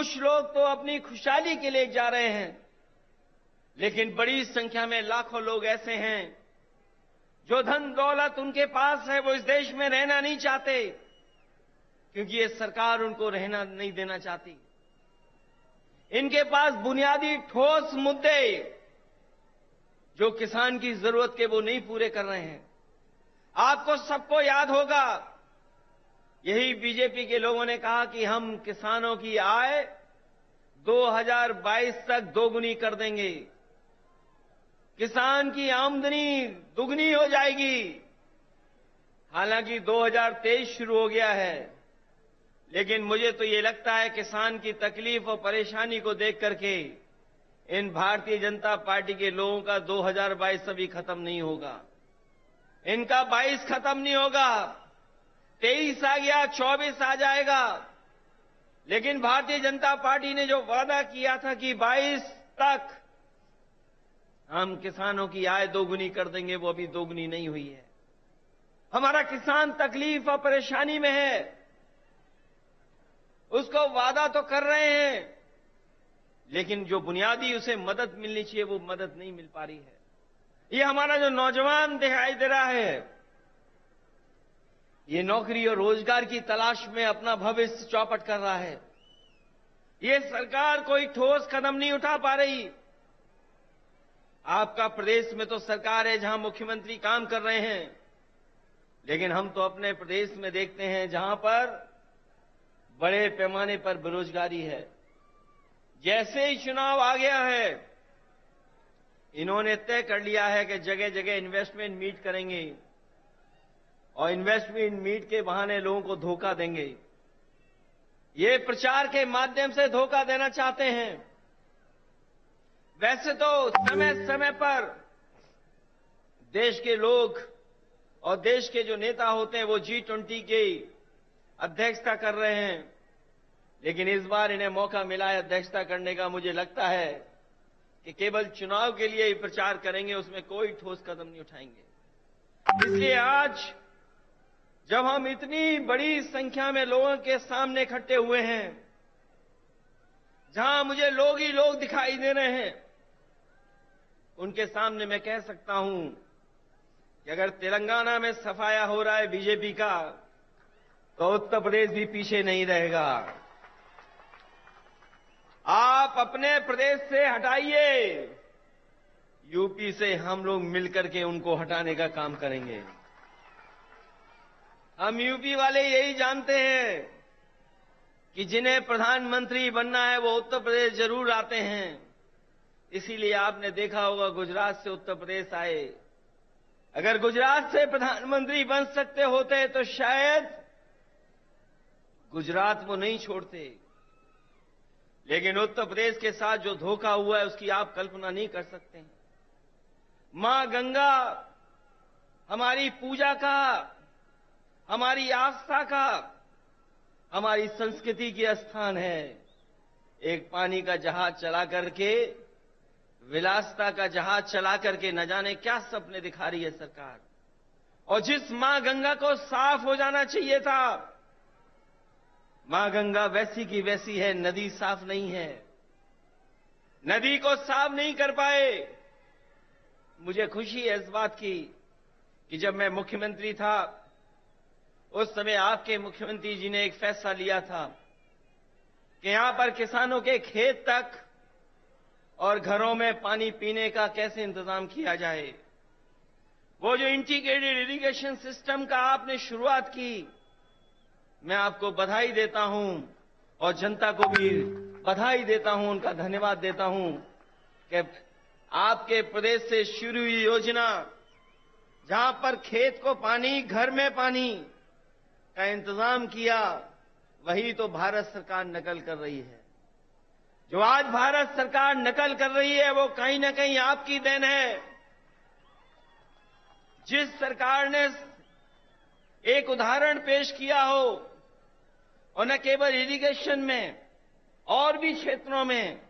कुछ लोग तो अपनी खुशहाली के लिए जा रहे हैं, लेकिन बड़ी संख्या में लाखों लोग ऐसे हैं जो धन दौलत उनके पास है, वो इस देश में रहना नहीं चाहते, क्योंकि ये सरकार उनको रहना नहीं देना चाहती। इनके पास बुनियादी ठोस मुद्दे जो किसान की जरूरत के वो नहीं पूरे कर रहे हैं। आपको सबको याद होगा, यही बीजेपी के लोगों ने कहा कि हम किसानों की आय 2022 तक दोगुनी कर देंगे, किसान की आमदनी दुगनी हो जाएगी। हालांकि 2023 शुरू हो गया है, लेकिन मुझे तो ये लगता है किसान की तकलीफ और परेशानी को देख करके इन भारतीय जनता पार्टी के लोगों का 2022 अभी खत्म नहीं होगा। इनका 22 खत्म नहीं होगा, 23 आ गया, 24 आ जाएगा। लेकिन भारतीय जनता पार्टी ने जो वादा किया था कि 22 तक हम किसानों की आय दोगुनी कर देंगे, वो अभी दोगुनी नहीं हुई है। हमारा किसान तकलीफ और परेशानी में है, उसको वादा तो कर रहे हैं, लेकिन जो बुनियादी उसे मदद मिलनी चाहिए वो मदद नहीं मिल पा रही है। ये हमारा जो नौजवान दिखाई दे रहा है, ये नौकरी और रोजगार की तलाश में अपना भविष्य चौपट कर रहा है। ये सरकार कोई ठोस कदम नहीं उठा पा रही। आपका प्रदेश में तो सरकार है जहां मुख्यमंत्री काम कर रहे हैं, लेकिन हम तो अपने प्रदेश में देखते हैं जहां पर बड़े पैमाने पर बेरोजगारी है। जैसे ही चुनाव आ गया है, इन्होंने तय कर लिया है कि जगह जगह इन्वेस्टमेंट मीट करेंगे और इन्वेस्टमेंट मीट के बहाने लोगों को धोखा देंगे। ये प्रचार के माध्यम से धोखा देना चाहते हैं। वैसे तो समय समय पर देश के लोग और देश के जो नेता होते हैं वो G20 की अध्यक्षता कर रहे हैं, लेकिन इस बार इन्हें मौका मिला है अध्यक्षता करने का। मुझे लगता है कि केवल चुनाव के लिए ही प्रचार करेंगे, उसमें कोई ठोस कदम नहीं उठाएंगे। इसलिए आज जब हम इतनी बड़ी संख्या में लोगों के सामने इकट्ठे हुए हैं, जहां मुझे लोग ही लोग दिखाई दे रहे हैं, उनके सामने मैं कह सकता हूं कि अगर तेलंगाना में सफाया हो रहा है बीजेपी का, तो उत्तर प्रदेश भी पीछे नहीं रहेगा। आप अपने प्रदेश से हटाइए, यूपी से हम लोग मिलकर के उनको हटाने का काम करेंगे। हम यूपी वाले यही जानते हैं कि जिन्हें प्रधानमंत्री बनना है वो उत्तर प्रदेश जरूर आते हैं। इसीलिए आपने देखा होगा गुजरात से उत्तर प्रदेश आए। अगर गुजरात से प्रधानमंत्री बन सकते होते तो शायद गुजरात वो नहीं छोड़ते, लेकिन उत्तर प्रदेश के साथ जो धोखा हुआ है उसकी आप कल्पना नहीं कर सकते। मां गंगा हमारी पूजा का, हमारी आस्था का, हमारी संस्कृति की स्थान है। एक पानी का जहाज चला करके, विलासता का जहाज चला करके न जाने क्या सपने दिखा रही है सरकार। और जिस मां गंगा को साफ हो जाना चाहिए था, मां गंगा वैसी की वैसी है, नदी साफ नहीं है, नदी को साफ नहीं कर पाए। मुझे खुशी है इस बात की कि जब मैं मुख्यमंत्री था उस समय आपके मुख्यमंत्री जी ने एक फैसला लिया था कि यहां पर किसानों के खेत तक और घरों में पानी पीने का कैसे इंतजाम किया जाए। वो जो इंटीग्रेटेड इरिगेशन सिस्टम का आपने शुरुआत की, मैं आपको बधाई देता हूं और जनता को भी बधाई देता हूं, उनका धन्यवाद देता हूं कि आपके प्रदेश से शुरू हुई योजना जहां पर खेत को पानी, घर में पानी का इंतजाम किया, वही तो भारत सरकार नकल कर रही है। जो आज भारत सरकार नकल कर रही है वो कहीं ना कहीं आपकी देन है। जिस सरकार ने एक उदाहरण पेश किया हो, और न केवल इरिगेशन में और भी क्षेत्रों में,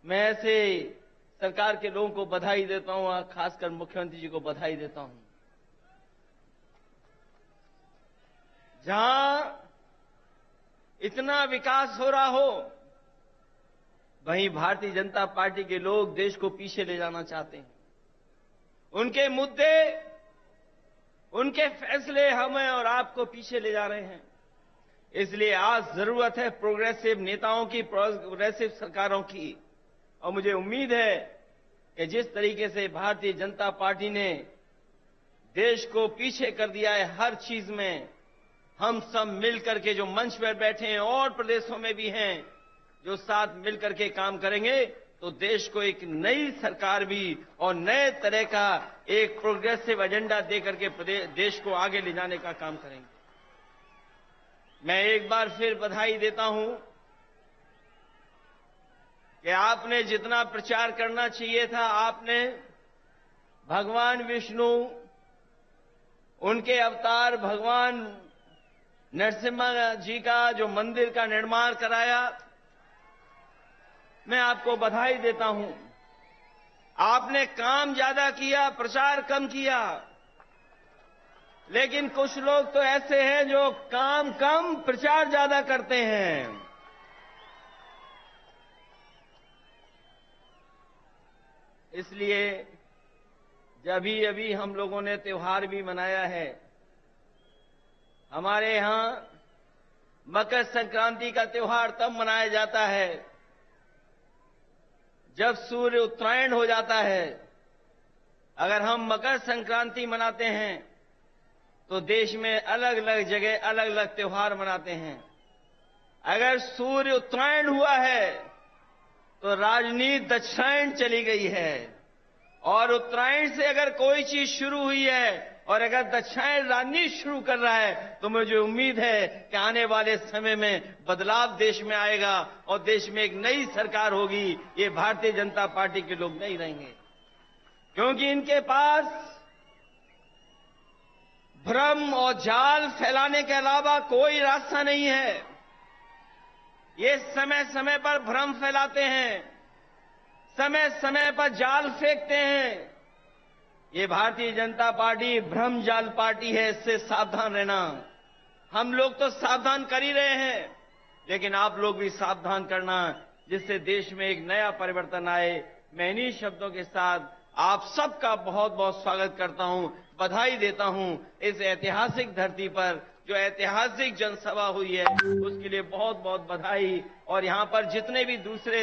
मैं ऐसे सरकार के लोगों को बधाई देता हूं, खासकर मुख्यमंत्री जी को बधाई देता हूं। जहां इतना विकास हो रहा हो, वहीं भारतीय जनता पार्टी के लोग देश को पीछे ले जाना चाहते हैं। उनके मुद्दे, उनके फैसले हमें और आपको पीछे ले जा रहे हैं। इसलिए आज जरूरत है प्रोग्रेसिव नेताओं की, प्रोग्रेसिव सरकारों की। और मुझे उम्मीद है कि जिस तरीके से भारतीय जनता पार्टी ने देश को पीछे कर दिया है हर चीज में, हम सब मिलकर के जो मंच पर बैठे हैं और प्रदेशों में भी हैं, जो साथ मिलकर के काम करेंगे तो देश को एक नई सरकार भी और नए तरह का एक प्रोग्रेसिव एजेंडा देकर के देश को आगे ले जाने का काम करेंगे। मैं एक बार फिर बधाई देता हूं कि आपने जितना प्रचार करना चाहिए था, आपने भगवान विष्णु, उनके अवतार भगवान नरसिम्हा जी का जो मंदिर का निर्माण कराया, मैं आपको बधाई देता हूं। आपने काम ज्यादा किया, प्रचार कम किया, लेकिन कुछ लोग तो ऐसे हैं जो काम कम प्रचार ज्यादा करते हैं। इसलिए जब अभी हम लोगों ने त्योहार भी मनाया है, हमारे यहां मकर संक्रांति का त्योहार तब मनाया जाता है जब सूर्य उत्तरायण हो जाता है। अगर हम मकर संक्रांति मनाते हैं तो देश में अलग अलग जगह अलग अलग त्योहार मनाते हैं। अगर सूर्य उत्तरायण हुआ है तो राजनीति दक्षिणायन चली गई है, और उत्तरायण से अगर कोई चीज शुरू हुई है और अगर दक्षिणायन राजनीति शुरू कर रहा है तो मुझे उम्मीद है कि आने वाले समय में बदलाव देश में आएगा और देश में एक नई सरकार होगी। ये भारतीय जनता पार्टी के लोग नहीं रहेंगे, क्योंकि इनके पास भ्रम और जाल फैलाने के अलावा कोई रास्ता नहीं है। ये समय समय पर भ्रम फैलाते हैं, समय समय पर जाल फेंकते हैं। ये भारतीय जनता पार्टी भ्रम जाल पार्टी है, इससे सावधान रहना। हम लोग तो सावधान कर ही रहे हैं, लेकिन आप लोग भी सावधान करना, जिससे देश में एक नया परिवर्तन आए। मैं इन्हीं शब्दों के साथ आप सबका बहुत बहुत स्वागत करता हूं, बधाई देता हूं। इस ऐतिहासिक धरती पर जो ऐतिहासिक जनसभा हुई है उसके लिए बहुत बहुत बधाई। और यहां पर जितने भी दूसरे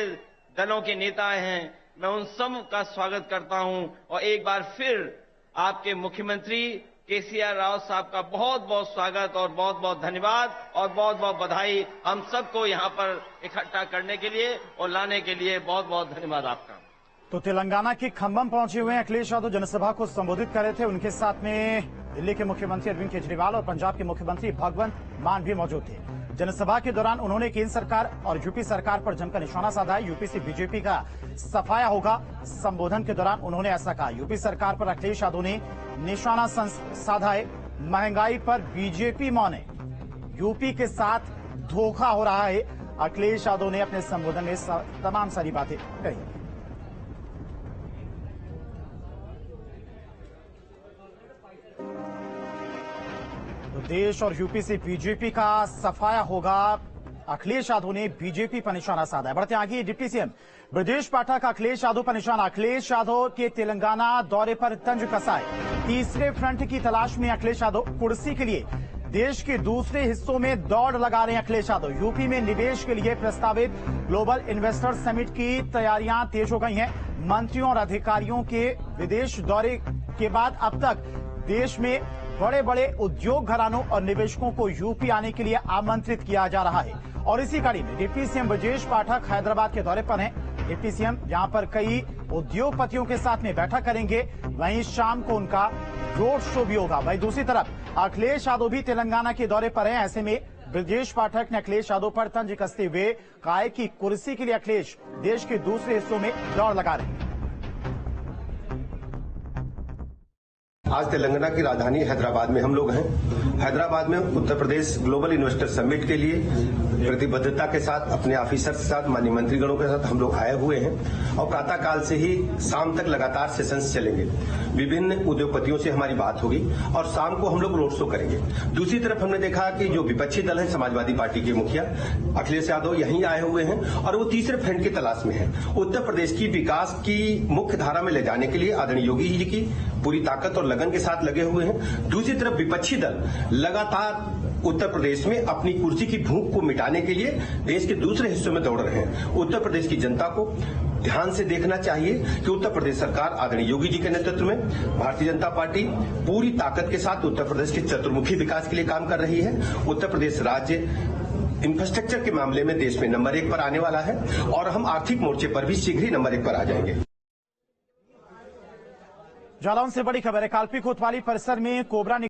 दलों के नेता हैं, मैं उन सब का स्वागत करता हूं। और एक बार फिर आपके मुख्यमंत्री केसीआर राव साहब का बहुत बहुत स्वागत और बहुत बहुत धन्यवाद और बहुत बहुत बधाई हम सबको यहां पर इकट्ठा करने के लिए और लाने के लिए बहुत बहुत धन्यवाद आपका। तो तेलंगाना के खम्बम पहुंचे हुए अखिलेश यादव जनसभा को संबोधित कर रहे थे। उनके साथ में दिल्ली के मुख्यमंत्री अरविंद केजरीवाल और पंजाब के मुख्यमंत्री भगवंत मान भी मौजूद थे। जनसभा के दौरान उन्होंने केंद्र सरकार और यूपी सरकार पर जमकर निशाना साधा। यूपी से बीजेपी का सफाया होगा। संबोधन के दौरान उन्होंने ऐसा कहा। यूपी सरकार पर अखिलेश यादव ने निशाना साधा है। महंगाई पर बीजेपी मौन है। यूपी के साथ धोखा हो रहा है। अखिलेश यादव ने अपने संबोधन में तमाम सारी बातें कही। तो देश और यूपी से बीजेपी का सफाया होगा। अखिलेश यादव ने बीजेपी पर निशाना साधा है। बढ़ते आगे, डिप्टी सीएम ब्रजेश पाठक अखिलेश यादव पर निशाना। अखिलेश यादव के तेलंगाना दौरे पर तंज कसा है। तीसरे फ्रंट की तलाश में अखिलेश यादव कुर्सी के लिए देश के दूसरे हिस्सों में दौड़ लगा रहे हैं। अखिलेश यादव यूपी में निवेश के लिए प्रस्तावित ग्लोबल इन्वेस्टर समिट की तैयारियां तेज हो गई हैं। मंत्रियों और अधिकारियों के विदेश दौरे के बाद अब तक देश में बड़े बड़े उद्योग घरानों और निवेशकों को यूपी आने के लिए आमंत्रित किया जा रहा है। और इसी कड़ी में डिप्टी सीएम ब्रजेश पाठक हैदराबाद के दौरे पर हैं। डिप्टी सीएम यहां पर कई उद्योगपतियों के साथ में बैठक करेंगे। वहीं शाम को उनका रोड शो भी होगा। वहीं दूसरी तरफ अखिलेश यादव भी तेलंगाना के दौरे पर हैं। ऐसे में ब्रजेश पाठक ने अखिलेश यादव पर तंज कसते हुए कहा कि कुर्सी के लिए अखिलेश देश के दूसरे हिस्सों में दौड़ लगा रहे हैं। आज तेलंगाना की राजधानी हैदराबाद में हम लोग हैं। हैदराबाद में Uttar Pradesh global investor summit के लिए प्रतिबद्धता के साथ अपने ऑफिसर के साथ माननीय मंत्रीगणों के साथ हम लोग आए हुए हैं और प्रातःकाल से ही शाम तक लगातार सेशंस चलेंगे। विभिन्न उद्योगपतियों से हमारी बात होगी और शाम को हम लोग रोड शो करेंगे। दूसरी तरफ हमने देखा कि जो विपक्षी दल है, समाजवादी पार्टी के मुखिया अखिलेश यादव यहीं आए हुए हैं और वो तीसरे फ्रंट की तलाश में है। उत्तर प्रदेश की विकास की मुख्य धारा में ले जाने के लिए आदरणीय योगी जी की पूरी ताकत और लगन के साथ लगे हुए हैं। दूसरी तरफ विपक्षी दल लगातार उत्तर प्रदेश में अपनी कुर्सी की भूख को मिटाने के लिए देश के दूसरे हिस्सों में दौड़ रहे हैं। उत्तर प्रदेश की जनता को ध्यान से देखना चाहिए कि उत्तर प्रदेश सरकार आदरणीय योगी जी के नेतृत्व में भारतीय जनता पार्टी पूरी ताकत के साथ उत्तर प्रदेश के चतुर्मुखी विकास के लिए काम कर रही है। उत्तर प्रदेश राज्य इंफ्रास्ट्रक्चर के मामले में देश में नंबर 1 पर आने वाला है और हम आर्थिक मोर्चे पर भी शीघ्र ही नंबर 1 पर आ जाएंगे। जालौन से बड़ी खबर है। काल्पी कोतवाली परिसर में कोबरा